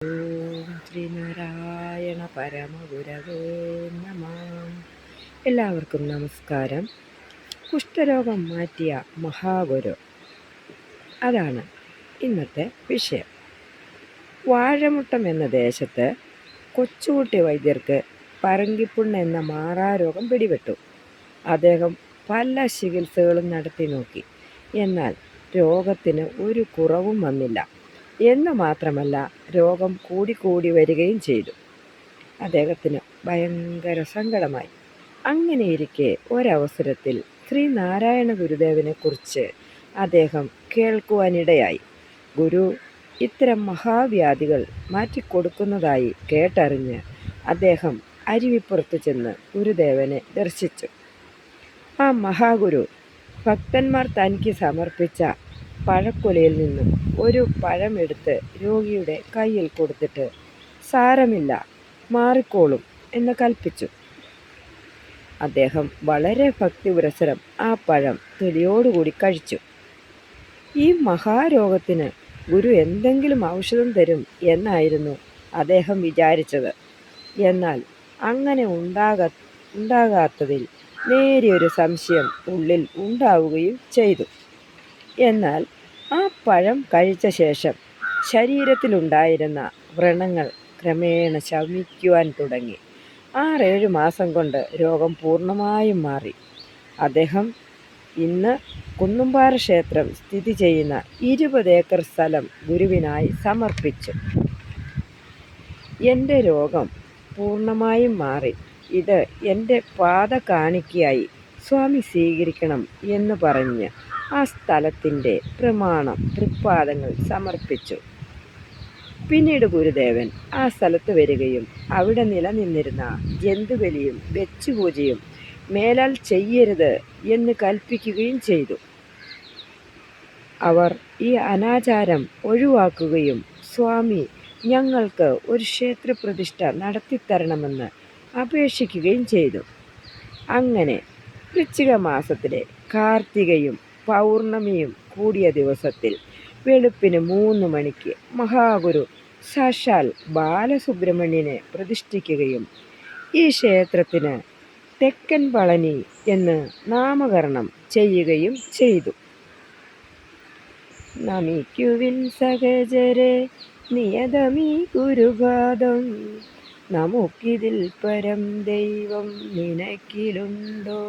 ഓം ശ്രീനാരായണ പരമഗുരവേ നമഃ. എല്ലാവർക്കും നമസ്കാരം. കുഷ്ഠരോഗം മാറ്റിയ മഹാഗുരു, അതാണ് ഇന്നത്തെ വിഷയം. വാഴമുട്ടം എന്ന ദേശത്ത് കൊച്ചുകുട്ടി വൈദ്യർക്ക് പറങ്കിപ്പുണ്ണ് എന്ന മാറാരോഗം പിടിപെട്ടു. അദ്ദേഹം പല ചികിത്സകളും നടത്തി നോക്കി. എന്നാൽ രോഗത്തിന് ഒരു കുറവും വന്നില്ല എന്ന് മാത്രമല്ല, രോഗം കൂടിക്കൂടി വരികയും ചെയ്തു. അദ്ദേഹത്തിന് ഭയങ്കര സങ്കടമായി. അങ്ങനെയിരിക്കെ ഒരവസരത്തിൽ ശ്രീനാരായണ ഗുരുദേവനെ കുറിച്ച് അദ്ദേഹം കേൾക്കുവാനിടയായി. ഗുരു ഇത്തരം മഹാവ്യാധികൾ മാറ്റിക്കൊടുക്കുന്നതായി കേട്ടറിഞ്ഞ് അദ്ദേഹം അരുവിപ്പുറത്ത് ചെന്ന് ഗുരുദേവനെ ദർശിച്ചു. ആ മഹാഗുരു ഭക്തന്മാർ തനിക്ക് സമർപ്പിച്ച പഴക്കൊലയിൽ നിന്നും ഒരു പഴമെടുത്ത് രോഗിയുടെ കയ്യിൽ കൊടുത്തിട്ട് സാരമില്ല, മാറിക്കോളും എന്ന് കൽപ്പിച്ചു. അദ്ദേഹം വളരെ ഭക്തിപുരസരം ആ പഴം തൊലിയോടുകൂടി കഴിച്ചു. ഈ മഹാരോഗത്തിന് ഗുരു എന്തെങ്കിലും ഔഷധം തരും എന്നായിരുന്നു അദ്ദേഹം വിചാരിച്ചത്. എന്നാൽ അങ്ങനെ ഉണ്ടാകാത്തതിൽ നേരിയൊരു സംശയം ഉള്ളിൽ ഉണ്ടാവുകയും ചെയ്തു. എന്നാൽ ആ പഴം കഴിച്ച ശേഷം ശരീരത്തിലുണ്ടായിരുന്ന വ്രണങ്ങൾ ക്രമേണ ശമിക്കുവാൻ തുടങ്ങി. 6-7 മാസം കൊണ്ട് രോഗം പൂർണ്ണമായും മാറി. അദ്ദേഹം ഇന്ന് കുന്നുംപാറ ക്ഷേത്രം സ്ഥിതി ചെയ്യുന്ന 20 ഏക്കർ സ്ഥലം ഗുരുവിനായി സമർപ്പിച്ചു. എൻ്റെ രോഗം പൂർണ്ണമായും മാറി. ഇത് എൻ്റെ പാദ കാണിക്കയായി സ്വാമി സ്വീകരിക്കണം എന്ന് പറഞ്ഞ് ആ സ്ഥലത്തിൻ്റെ പ്രമാണം തൃപ്പാദങ്ങൾ സമർപ്പിച്ചു. പിന്നീട് ഗുരുദേവൻ ആ സ്ഥലത്ത് വരികയും അവിടെ നിലനിന്നിരുന്ന ജന്തുബലിയും വെച്ചുപൂജയും മേലാൽ ചെയ്യരുത് എന്ന് കൽപ്പിക്കുകയും ചെയ്തു. അവർ ഈ അനാചാരം ഒഴിവാക്കുകയും സ്വാമി ഞങ്ങൾക്ക് ഒരു ക്ഷേത്രപ്രതിഷ്ഠ നടത്തിത്തരണമെന്ന് അപേക്ഷിക്കുകയും ചെയ്തു. അങ്ങനെ വൃശ്ചിക മാസത്തിലെ കാർത്തികയും പൗർണമിയും കൂടിയ ദിവസത്തിൽ വെളുപ്പിന് 3 മണിക്ക് മഹാഗുരു സാക്ഷാൽ ബാലസുബ്രഹ്മണ്യനെ പ്രതിഷ്ഠിക്കുകയും ഈ ക്ഷേത്രത്തിന് തെക്കൻ പളനി എന്ന് നാമകരണം ചെയ്യുകയും ചെയ്തു. നമിക്കുവിൻ സഹചരെ നിയതമീ ഗുരുപാദം, നമുക്കിതിൽ പരം ദൈവം നിനക്കിലുണ്ടോ.